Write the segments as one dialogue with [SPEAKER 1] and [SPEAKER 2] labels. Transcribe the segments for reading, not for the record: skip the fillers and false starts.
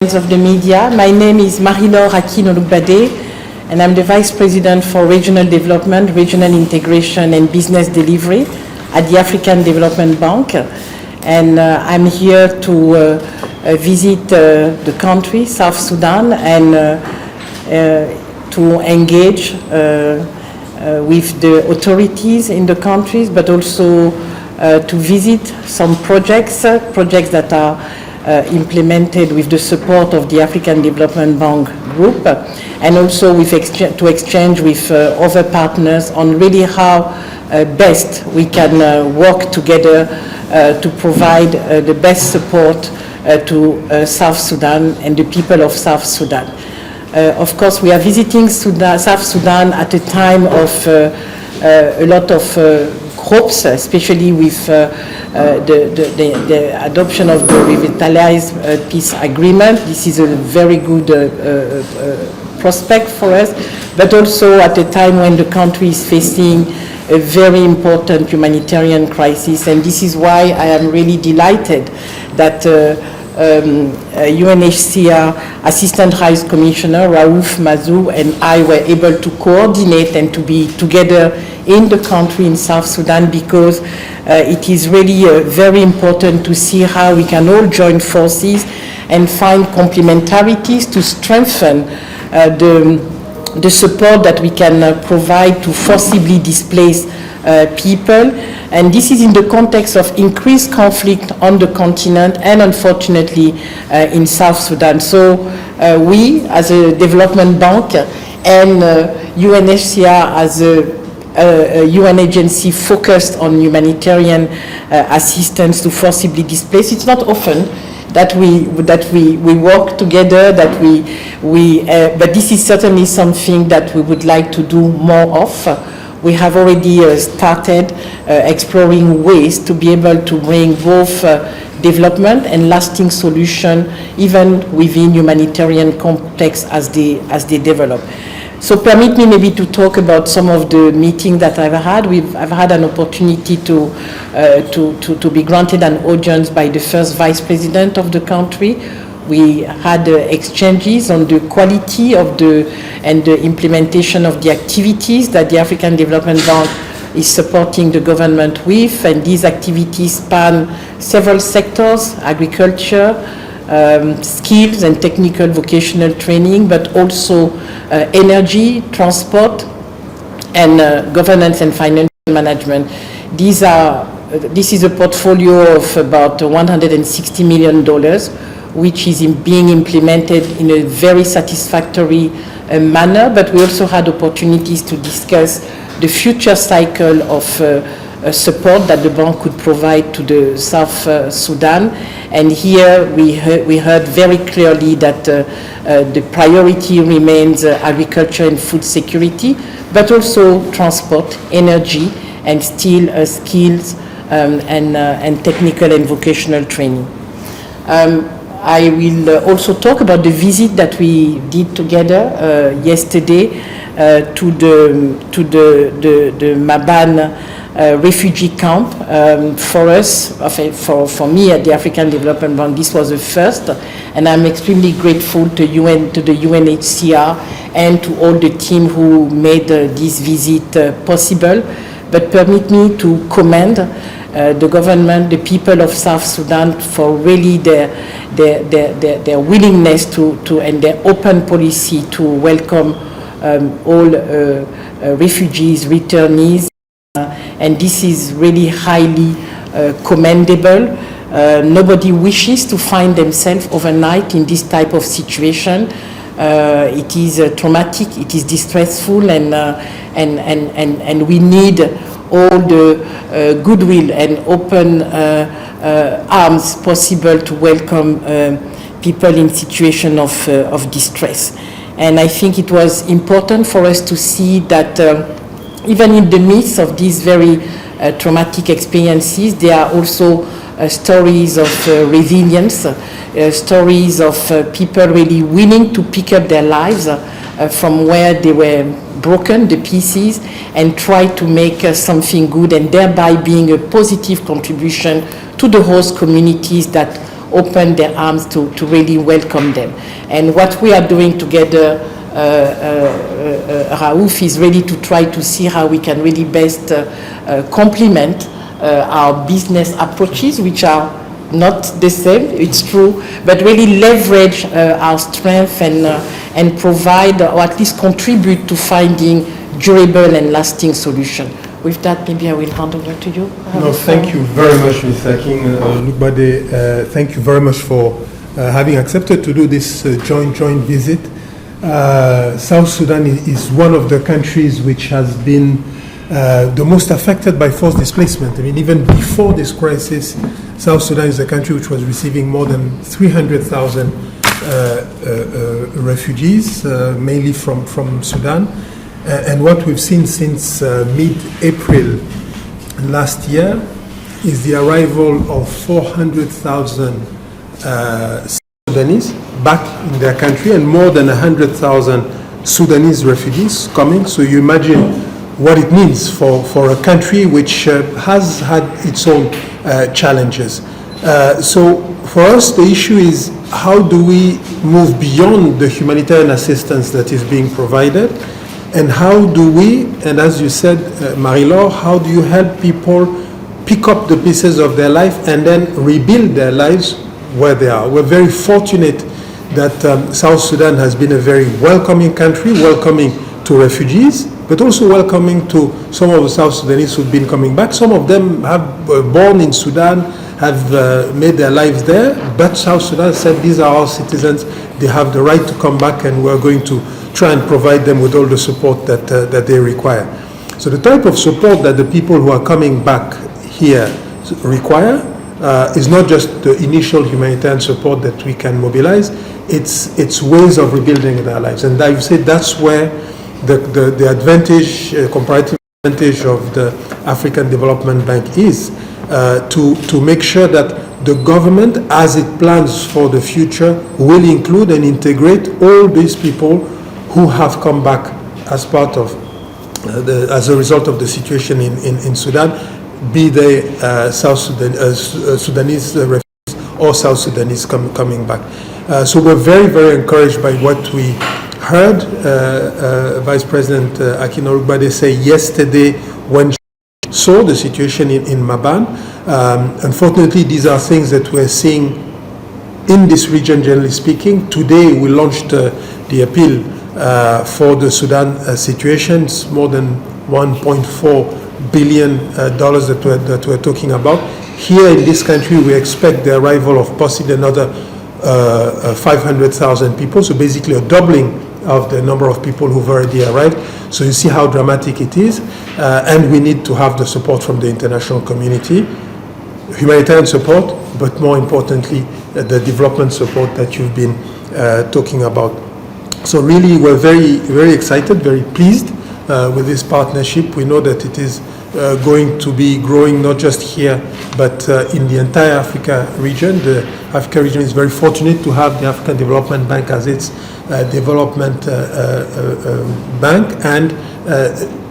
[SPEAKER 1] Of the media. My name is Marie-Laure Akin-Olugbade, and I'm the Vice President for Regional Development, Regional Integration and Business Delivery at the African Development Bank. And I'm here to visit the country, South Sudan, and to engage with the authorities in the countries, but also to visit some projects that are implemented with the support of the African Development Bank Group, and also to exchange with other partners on really how best we can work together to provide the best support to South Sudan and the people of South Sudan. Of course, we are visiting South Sudan at a time of a lot of hopes, especially with the adoption of the revitalized peace agreement. This is a very good prospect for us, but also at a time when the country is facing a very important humanitarian crisis. And this is why I am really delighted that UNHCR Assistant High Commissioner Raouf Mazou and I were able to coordinate and to be together in the country in South Sudan, because it is really very important to see how we can all join forces and find complementarities to strengthen the support that we can provide to forcibly displaced people. And this is in the context of increased conflict on the continent and unfortunately in South Sudan. So we as a development bank and UNHCR as a UN agency focused on humanitarian assistance to forcibly displaced, it's not often that we work together, but this is certainly something that we would like to do more of. We have already started exploring ways to be able to bring both development and lasting solution even within humanitarian context as they develop. So permit me maybe to talk about some of the meetings that I've had. I've had an opportunity to be granted an audience by the first Vice President of the country. We had exchanges on the quality of and the implementation of the activities that the African Development Bank is supporting the government with, and these activities span several sectors: agriculture, skills and technical vocational training, but also energy, transport, and governance and financial management. This is a portfolio of about $160 million, which is being implemented in a very satisfactory manner, but we also had opportunities to discuss the future cycle of support that the bank could provide to the South Sudan. And here we heard very clearly that the priority remains agriculture and food security, but also transport, energy, and still skills and technical and vocational training. I will also talk about the visit that we did together yesterday to the Maban refugee camp. For us, for me at the African Development Bank, this was a first, and I'm extremely grateful to the UNHCR and to all the team who made this visit possible. But permit me to commend the government, the people of South Sudan, for really their willingness to and their open policy to welcome all refugees, returnees. And this is really highly commendable. Nobody wishes to find themselves overnight in this type of situation. It is traumatic, it is distressful, and we need all the goodwill and open arms possible to welcome people in situation of distress. And I think it was important for us to see that even in the midst of these very traumatic experiences, there are also stories of resilience, stories of people really willing to pick up their lives from where they were broken, the pieces, and try to make something good, and thereby being a positive contribution to the host communities that open their arms to really welcome them. And what we are doing together, Raouf, is really to try to see how we can really best complement our business approaches, which are not the same, it's true, but really leverage our strength and provide, or at least contribute to finding durable and lasting solutions. With that, maybe I will hand over to you.
[SPEAKER 2] No, thank you very much, Ms. Aking. Lukbade, thank you very much for having accepted to do this joint visit. South Sudan is one of the countries which has been the most affected by forced displacement. I mean, even before this crisis, South Sudan is a country which was receiving more than 300,000 refugees, mainly from Sudan. And what we've seen since mid-April last year is the arrival of 400,000 Sudanese back in their country, and more than 100,000 Sudanese refugees coming. So you imagine what it means for a country which has had its own challenges. So for us, the issue is, how do we move beyond the humanitarian assistance that is being provided? And how do we, and as you said, Marie-Laure, how do you help people pick up the pieces of their life and then rebuild their lives where they are? We're very fortunate that South Sudan has been a very welcoming country, welcoming to refugees, but also welcoming to some of the South Sudanese who've been coming back. Some of them were born in Sudan, have made their lives there, but South Sudan said, these are our citizens, they have the right to come back, and we're going to try and provide them with all the support that they require. So the type of support that the people who are coming back here require is not just the initial humanitarian support that we can mobilize, it's ways of rebuilding their lives. And I've said that's where the advantage, comparative advantage of the African Development Bank is, to make sure that the government, as it plans for the future, will include and integrate all these people who have come back as part of, as a result of the situation in Sudan, be they Sudanese refugees or South Sudanese coming back. So we're very, very encouraged by what we heard Vice President Akinwumi Olubade say yesterday when she saw the situation in Maban. Unfortunately, these are things that we're seeing in this region, generally speaking. Today, we launched the appeal for the Sudan situation. It's more than $1.4 billion that we're talking about. Here in this country, we expect the arrival of possibly another 500,000 people, so basically a doubling of the number of people who've already arrived. So you see how dramatic it is, and we need to have the support from the international community, humanitarian support, but more importantly, the development support that you've been talking about. So really, we're very, very excited, very pleased with this partnership. We know that it is going to be growing not just here, but in the entire Africa region. The Africa region is very fortunate to have the African Development Bank as its development bank, and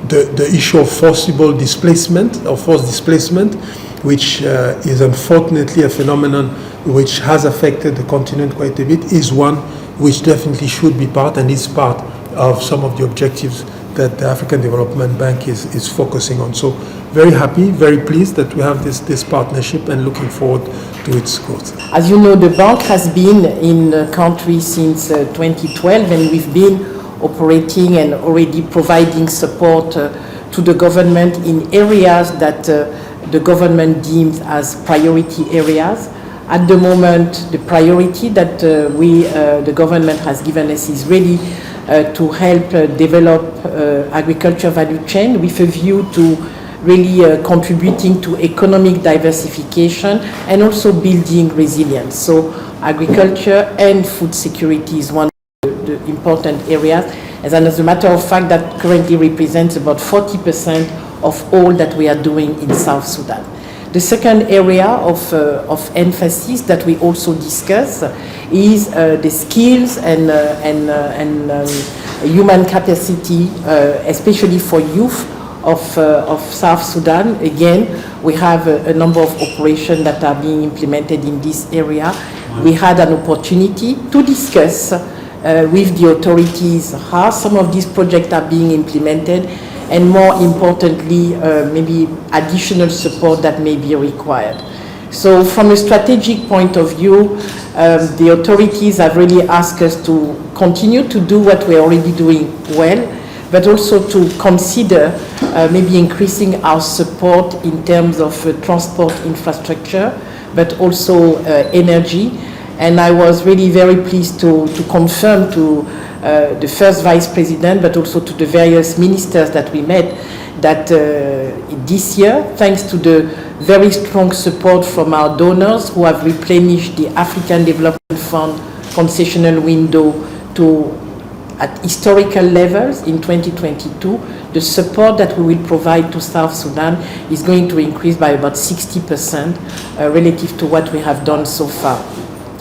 [SPEAKER 2] the issue of forcible displacement or forced displacement, which is unfortunately a phenomenon which has affected the continent quite a bit, is one which definitely should be part and is part of some of the objectives that the African Development Bank is focusing on. So very happy, very pleased that we have this partnership and looking forward to its growth.
[SPEAKER 1] As you know, the bank has been in the country since 2012, and we've been operating and already providing support to the government in areas that the government deems as priority areas. At the moment, the priority that the government has given us is really to help develop agriculture value chain with a view to really contributing to economic diversification and also building resilience. So agriculture and food security is one of the important areas, as a matter of fact, that currently represents about 40% of all that we are doing in South Sudan. The second area of emphasis that we also discuss is the skills and human capacity, especially for youth of South Sudan. Again, We have a number of operations that are being implemented in this area. We had an opportunity to discuss with the authorities how some of these projects are being implemented, and more importantly, maybe additional support that may be required. So from a strategic point of view, the authorities have really asked us to continue to do what we're already doing well, but also to consider maybe increasing our support in terms of transport infrastructure, but also energy. And I was really very pleased to confirm to the first Vice President, but also to the various ministers that we met, that this year, thanks to the very strong support from our donors who have replenished the African Development Fund concessional window to at historical levels in 2022, the support that we will provide to South Sudan is going to increase by about 60% relative to what we have done so far.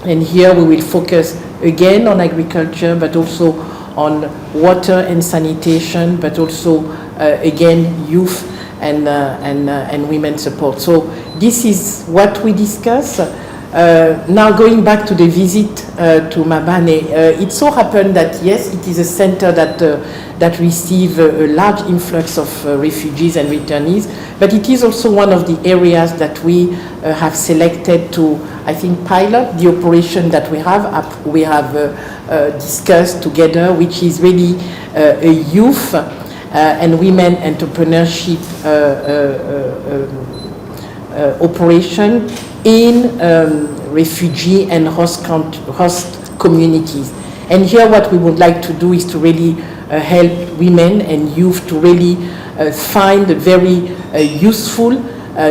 [SPEAKER 1] And here we will focus again on agriculture, but also on water and sanitation, but also again youth and women support. So this is what we discuss. Now going back to the visit to Mabane, it so happened that yes, it is a center that receives a large influx of refugees and returnees, but it is also one of the areas that we have selected to, I think, pilot the operation that we have discussed together, which is really a youth and women entrepreneurship operation in refugee and host communities. And here what we would like to do is to really help women and youth to really find a very useful,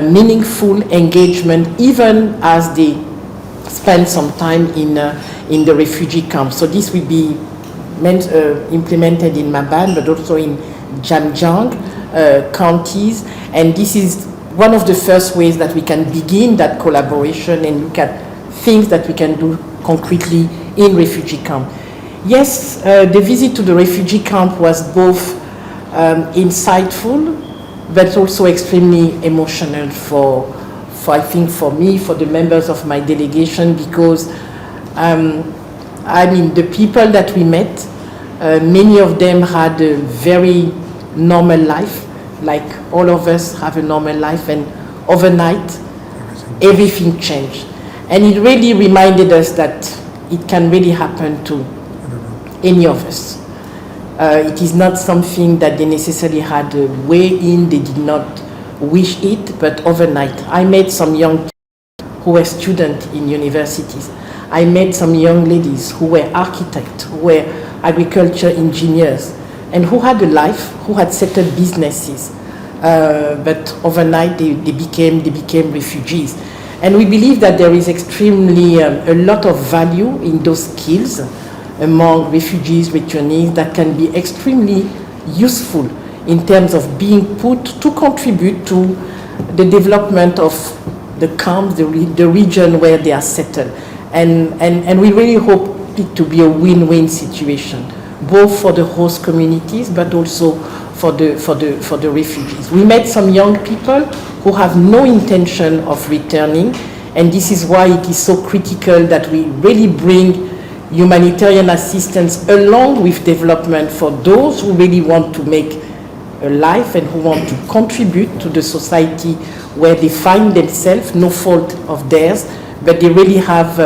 [SPEAKER 1] meaningful engagement, even as they spend some time in the refugee camp. So this will be implemented in Maban, but also in Jamjang counties, and this is one of the first ways that we can begin that collaboration and look at things that we can do concretely in refugee camp. Yes, the visit to the refugee camp was both insightful, but also extremely emotional for I think for me, for the members of my delegation, because I mean, the people that we met, many of them had a very normal life, like all of us have a normal life, and overnight, everything changed. And it really reminded us that it can really happen to any of us. It is not something that they necessarily had a way in, they did not wish it, but overnight. I met some young people who were students in universities. I met some young ladies who were architects, who were agriculture engineers, and who had a life, who had settled businesses. But overnight they became refugees. And we believe that there is extremely a lot of value in those skills among refugees, returnees, that can be extremely useful in terms of being put to contribute to the development of the camps, the region where they are settled. And we really hope it to be a win-win situation, both for the host communities, but also for the refugees. We met some young people who have no intention of returning, and this is why it is so critical that we really bring humanitarian assistance along with development for those who really want to make a life and who want to contribute to the society where they find themselves, no fault of theirs, but they really have,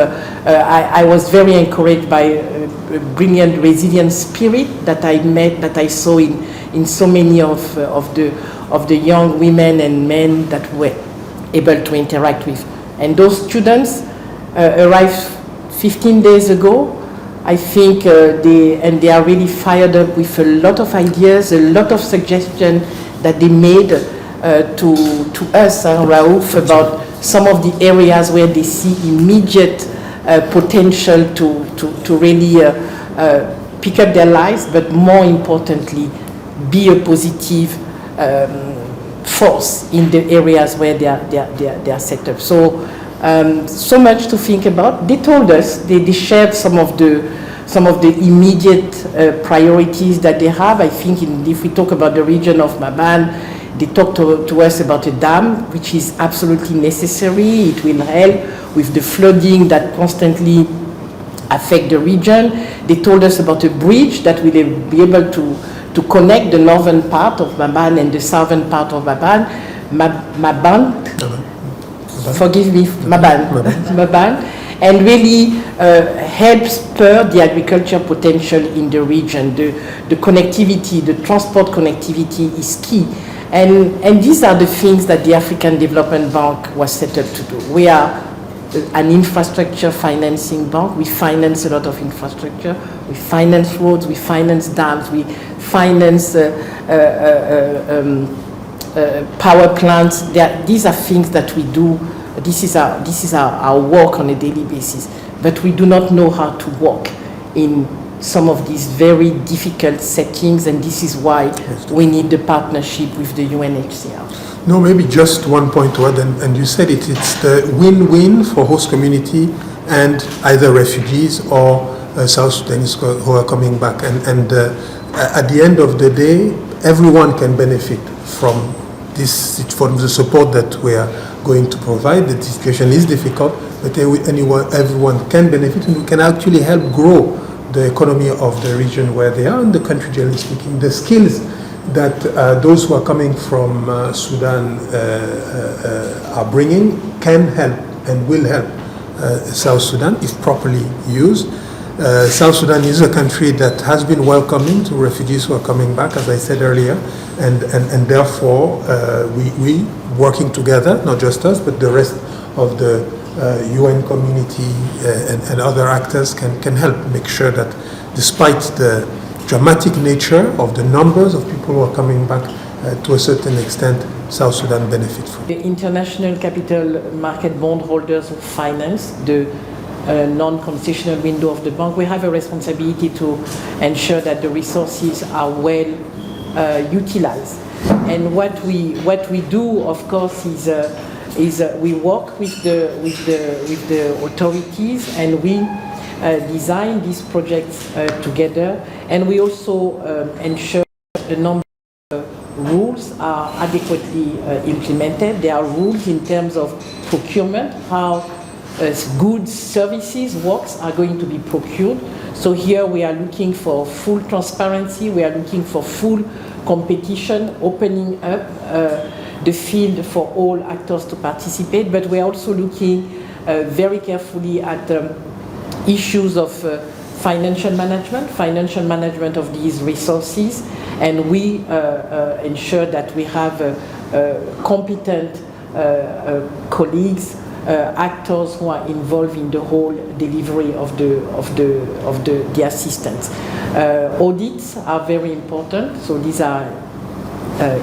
[SPEAKER 1] I was very encouraged by a brilliant resilient spirit that I met, that I saw in so many of the young women and men that were able to interact with. And those students arrived 15 days ago. I think they are really fired up with a lot of ideas, a lot of suggestions that they made to us, Raouf, about some of the areas where they see immediate potential to really pick up their lives, but more importantly, be a positive force in the areas where they are set up. So, so much to think about. They told us, they shared some of the immediate priorities that they have. I think if we talk about the region of Maban, They talked to us about a dam, which is absolutely necessary. It will help with the flooding that constantly affect the region. They told us about a bridge that will be able to connect the northern part of Maban and the southern part of Maban. Forgive me, Maban, and really help spur the agriculture potential in the region. The connectivity, the transport connectivity is key. And these are the things that the African Development Bank was set up to do. We are an infrastructure financing bank. We finance a lot of infrastructure. We finance roads, we finance dams, we finance power plants. These are things that we do. This is our work on a daily basis. But we do not know how to work in some of these very difficult settings, and this is why we need the partnership with the UNHCR.
[SPEAKER 2] No, maybe just one point to add, and you said it, it's the win-win for host community and either refugees or South Sudanese who are coming back. And at the end of the day, everyone can benefit from this, from the support that we are going to provide. The situation is difficult, but everyone can benefit, and we can actually help grow the economy of the region where they are, in the country generally speaking. The skills that those who are coming from Sudan are bringing can help and will help South Sudan if properly used. South Sudan is a country that has been welcoming to refugees who are coming back, as I said earlier, and therefore we working together, not just us, but the rest of the UN community and other actors can help make sure that despite the dramatic nature of the numbers of people who are coming back, to a certain extent, South Sudan benefit from.
[SPEAKER 1] The international capital market bondholders who finance the non-concessional window of the bank, we have a responsibility to ensure that the resources are well utilized. And what we do, of course, is we work with the authorities, and we design these projects together, and we also ensure the number of rules are adequately implemented. There are rules in terms of procurement, how goods, services, works are going to be procured. So here we are looking for full transparency, we are looking for full competition, opening up the field for all actors to participate, but we are also looking very carefully at issues of financial management of these resources, and we ensure that we have competent colleagues, actors who are involved in the whole delivery of the assistance. Audits are very important, so these are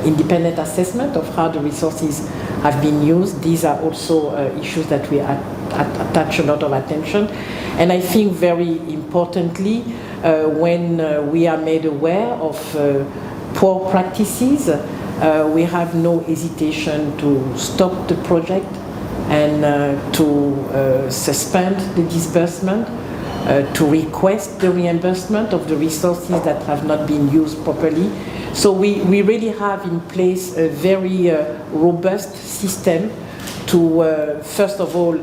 [SPEAKER 1] independent assessment of how the resources have been used. These are also issues that we attach a lot of attention. And I think very importantly, when we are made aware of poor practices, we have no hesitation to stop the project and to suspend the disbursement, to request the reimbursement of the resources that have not been used properly. So we really have in place a very robust system to, first of all,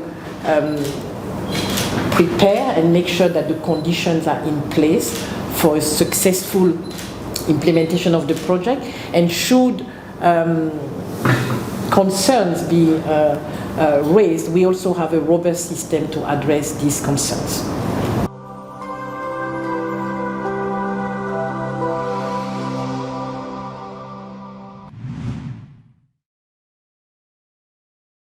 [SPEAKER 1] prepare and make sure that the conditions are in place for a successful implementation of the project, and should concerns be raised, we also have a robust system to address these concerns.